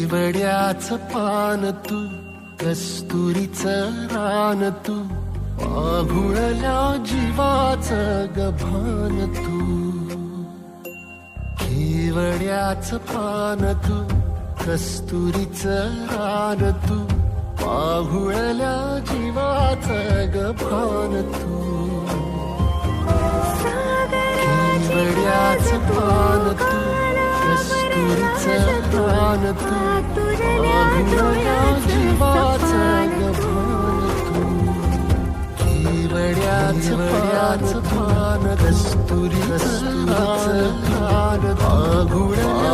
केवड्याचं पान तू, कस्तुरीचं रान तू, पाघुळल्या जीवाचं गभान तू. केवड्याचं पान तू, कस्तुरीचं रान तू, पाघुळल्या जीवाचं गभान तू. केवड्याचं पान तू, कस्तुरीचं रान तू, पाघुळल्या जीवाचं गभान तू. केवड्याचं पान, कस्तुरीचं रान, पाघुळल्या